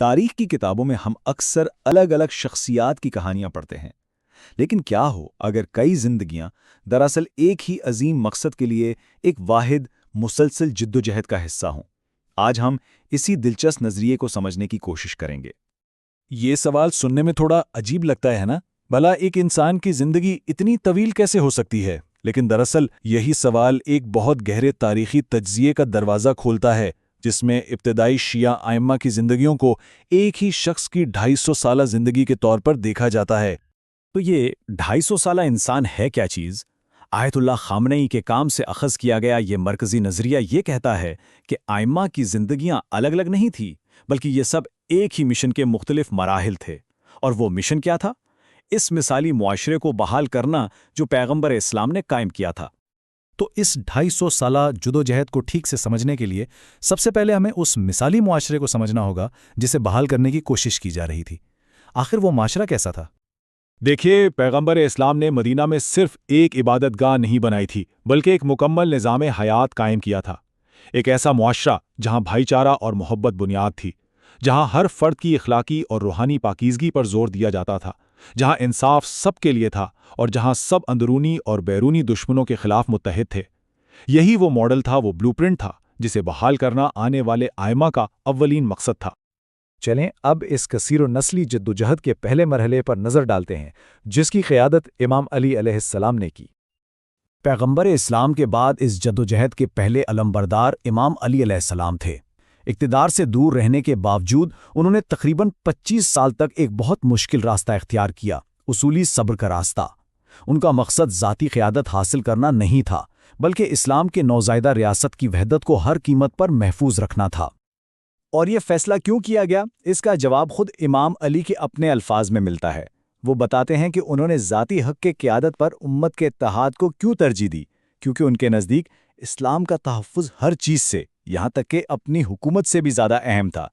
تاریخ کی کتابوں میں ہم اکثر الگ الگ شخصیات کی کہانیاں پڑھتے ہیں، لیکن کیا ہو اگر کئی زندگیاں دراصل ایک ہی عظیم مقصد کے لیے ایک واحد مسلسل جدوجہد کا حصہ ہوں؟ آج ہم اسی دلچسپ نظریے کو سمجھنے کی کوشش کریں گے۔ یہ سوال سننے میں تھوڑا عجیب لگتا ہے نا؟ بھلا ایک انسان کی زندگی اتنی طویل کیسے ہو سکتی ہے؟ لیکن دراصل یہی سوال ایک بہت گہرے تاریخی تجزیے کا دروازہ کھولتا ہے، جس میں ابتدائی شیعہ ائمہ کی زندگیوں کو ایک ہی شخص کی 250 سالہ زندگی کے طور پر دیکھا جاتا ہے۔ تو یہ 250 سالہ انسان ہے کیا چیز؟ آیت اللہ خامنئی کے کام سے اخذ کیا گیا یہ مرکزی نظریہ یہ کہتا ہے کہ ائمہ کی زندگیاں الگ الگ نہیں تھیں، بلکہ یہ سب ایک ہی مشن کے مختلف مراحل تھے۔ اور وہ مشن کیا تھا؟ اس مثالی معاشرے کو بحال کرنا جو پیغمبر اسلام نے قائم کیا تھا۔ تو اس 250 سالہ جدوجہد کو ٹھیک سے سمجھنے کے لیے سب سے پہلے ہمیں اس مثالی معاشرے کو سمجھنا ہوگا جسے بحال کرنے کی کوشش کی جا رہی تھی۔ آخر وہ معاشرہ کیسا تھا؟ دیکھیے، پیغمبر اسلام نے مدینہ میں صرف ایک عبادت گاہ نہیں بنائی تھی، بلکہ ایک مکمل نظام حیات قائم کیا تھا۔ ایک ایسا معاشرہ جہاں بھائی چارہ اور محبت بنیاد تھی، جہاں ہر فرد کی اخلاقی اور روحانی پاکیزگی پر زور دیا جاتا تھا، جہاں انصاف سب کے لیے تھا اور جہاں سب اندرونی اور بیرونی دشمنوں کے خلاف متحد تھے۔ یہی وہ ماڈل تھا، وہ بلو پرنٹ تھا جسے بحال کرنا آنے والے ائمہ کا اولین مقصد تھا۔ چلیں اب اس کثیر و نسلی جدوجہد کے پہلے مرحلے پر نظر ڈالتے ہیں، جس کی قیادت امام علی علیہ السلام نے کی۔ پیغمبر اسلام کے بعد اس جدوجہد کے پہلے علمبردار امام علی علیہ السلام تھے۔ اقتدار سے دور رہنے کے باوجود انہوں نے تقریباً 25 سال تک ایک بہت مشکل راستہ اختیار کیا، اصولی صبر کا راستہ۔ ان کا مقصد ذاتی قیادت حاصل کرنا نہیں تھا، بلکہ اسلام کے نوزائیدہ ریاست کی وحدت کو ہر قیمت پر محفوظ رکھنا تھا۔ اور یہ فیصلہ کیوں کیا گیا؟ اس کا جواب خود امام علی کے اپنے الفاظ میں ملتا ہے۔ وہ بتاتے ہیں کہ انہوں نے ذاتی حق کے قیادت پر امت کے اتحاد کو کیوں ترجیح دی، کیونکہ ان کے نزدیک اسلام کا تحفظ ہر چیز سے، یہاں تک کہ اپنی حکومت سے بھی زیادہ اہم تھا۔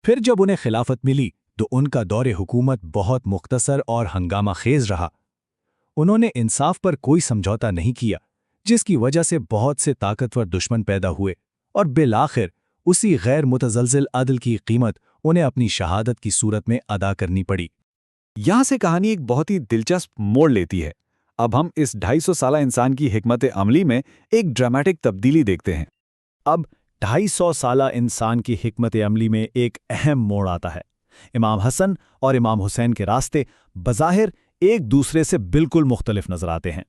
پھر جب انہیں خلافت ملی تو ان کا دور حکومت بہت مختصر اور ہنگامہ خیز رہا۔ انہوں نے انصاف پر کوئی سمجھوتا نہیں کیا، جس کی وجہ سے بہت سے طاقتور دشمن پیدا ہوئے، اور بالآخر اسی غیر متزلزل عدل کی قیمت انہیں اپنی شہادت کی صورت میں ادا کرنی پڑی۔ یہاں سے کہانی ایک بہت ہی دلچسپ موڑ لیتی ہے۔ اب ہم اس 250 سالہ انسان کی حکمت عملی میں ایک ڈرامٹک تبدیلی دیکھتے ہیں۔ اب 250 سالہ انسان کی حکمت عملی میں ایک اہم موڑ آتا ہے۔ امام حسن اور امام حسین کے راستے بظاہر ایک دوسرے سے بالکل مختلف نظر آتے ہیں۔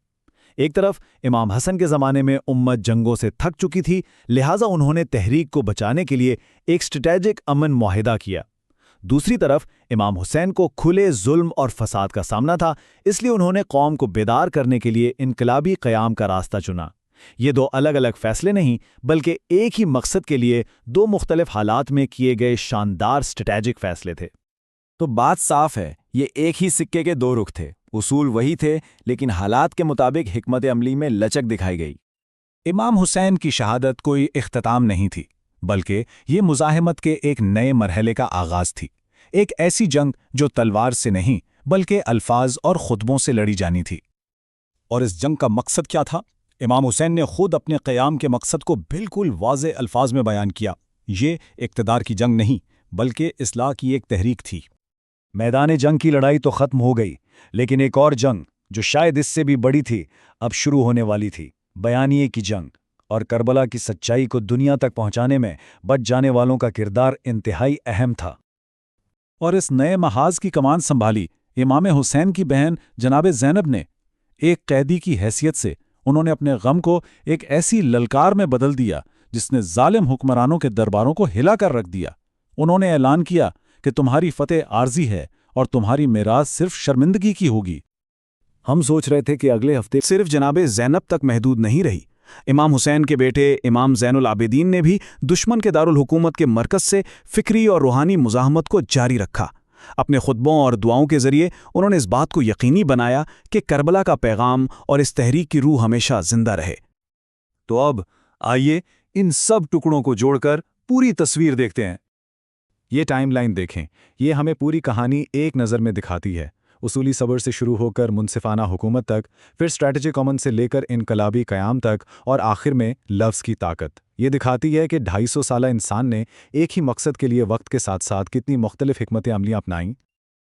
ایک طرف امام حسن کے زمانے میں امت جنگوں سے تھک چکی تھی، لہٰذا انہوں نے تحریک کو بچانے کے لیے ایک اسٹریٹجک امن معاہدہ کیا۔ دوسری طرف امام حسین کو کھلے ظلم اور فساد کا سامنا تھا، اس لیے انہوں نے قوم کو بیدار کرنے کے لیے انقلابی قیام کا راستہ چنا۔ یہ دو الگ الگ فیصلے نہیں، بلکہ ایک ہی مقصد کے لیے دو مختلف حالات میں کیے گئے شاندار اسٹریٹجک فیصلے تھے۔ تو بات صاف ہے، یہ ایک ہی سکے کے دو رخ تھے، اصول وہی تھے، لیکن حالات کے مطابق حکمت عملی میں لچک دکھائی گئی۔ امام حسین کی شہادت کوئی اختتام نہیں تھی، بلکہ یہ مزاحمت کے ایک نئے مرحلے کا آغاز تھی، ایک ایسی جنگ جو تلوار سے نہیں بلکہ الفاظ اور خطبوں سے لڑی جانی تھی۔ اور اس جنگ کا مقصد کیا تھا؟ امام حسین نے خود اپنے قیام کے مقصد کو بالکل واضح الفاظ میں بیان کیا۔ یہ اقتدار کی جنگ نہیں، بلکہ اصلاح کی ایک تحریک تھی۔ میدان جنگ کی لڑائی تو ختم ہو گئی، لیکن ایک اور جنگ جو شاید اس سے بھی بڑی تھی اب شروع ہونے والی تھی، بیانیے کی جنگ۔ اور کربلا کی سچائی کو دنیا تک پہنچانے میں بچ جانے والوں کا کردار انتہائی اہم تھا۔ اور اس نئے محاذ کی کمان سنبھالی امام حسین کی بہن جناب زینب نے۔ ایک قیدی کی حیثیت سے انہوں نے اپنے غم کو ایک ایسی للکار میں بدل دیا جس نے ظالم حکمرانوں کے درباروں کو ہلا کر رکھ دیا۔ انہوں نے اعلان کیا کہ تمہاری فتح عارضی ہے اور تمہاری میراث صرف شرمندگی کی ہوگی۔ ہم سوچ رہے تھے کہ اگلے ہفتے صرف جناب زینب تک محدود نہیں رہی۔ امام حسین کے بیٹے امام زین العابدین نے بھی دشمن کے دارالحکومت کے مرکز سے فکری اور روحانی مزاحمت کو جاری رکھا۔ اپنے خطبوں اور دعاؤں کے ذریعے انہوں نے اس بات کو یقینی بنایا کہ کربلا کا پیغام اور اس تحریک کی روح ہمیشہ زندہ رہے۔ تو اب آئیے ان سب ٹکڑوں کو جوڑ کر پوری تصویر دیکھتے ہیں۔ یہ ٹائم لائن دیکھیں، یہ ہمیں پوری کہانی ایک نظر میں دکھاتی ہے۔ اصولی صبر سے شروع ہو کر منصفانہ حکومت تک، پھر اسٹریٹجک امن سے لے کر انقلابی قیام تک، اور آخر میں لفظ کی طاقت۔ یہ دکھاتی ہے کہ 250 سالہ انسان نے ایک ہی مقصد کے لیے وقت کے ساتھ ساتھ کتنی مختلف حکمت عملیاں اپنائیں۔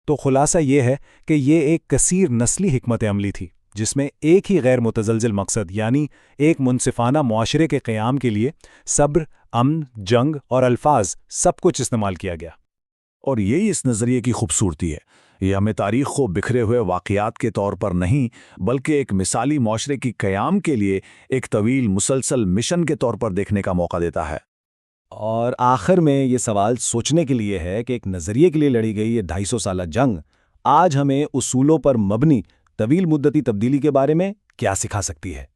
تو خلاصہ یہ ہے کہ یہ ایک کثیر نسلی حکمت عملی تھی، جس میں ایک ہی غیر متزلزل مقصد یعنی ایک منصفانہ معاشرے کے قیام کے لیے صبر، امن، جنگ اور الفاظ سب کچھ استعمال کیا گیا۔ اور یہی اس نظریے کی خوبصورتی ہے۔ یہ ہمیں تاریخ کو بکھرے ہوئے واقعات کے طور پر نہیں، بلکہ ایک مثالی معاشرے کی قیام کے لیے ایک طویل مسلسل مشن کے طور پر دیکھنے کا موقع دیتا ہے۔ اور آخر میں یہ سوال سوچنے کے لیے ہے کہ ایک نظریے کے لیے لڑی گئی یہ 250 سالہ جنگ آج ہمیں اصولوں پر مبنی طویل مدتی تبدیلی کے بارے میں کیا سکھا سکتی ہے؟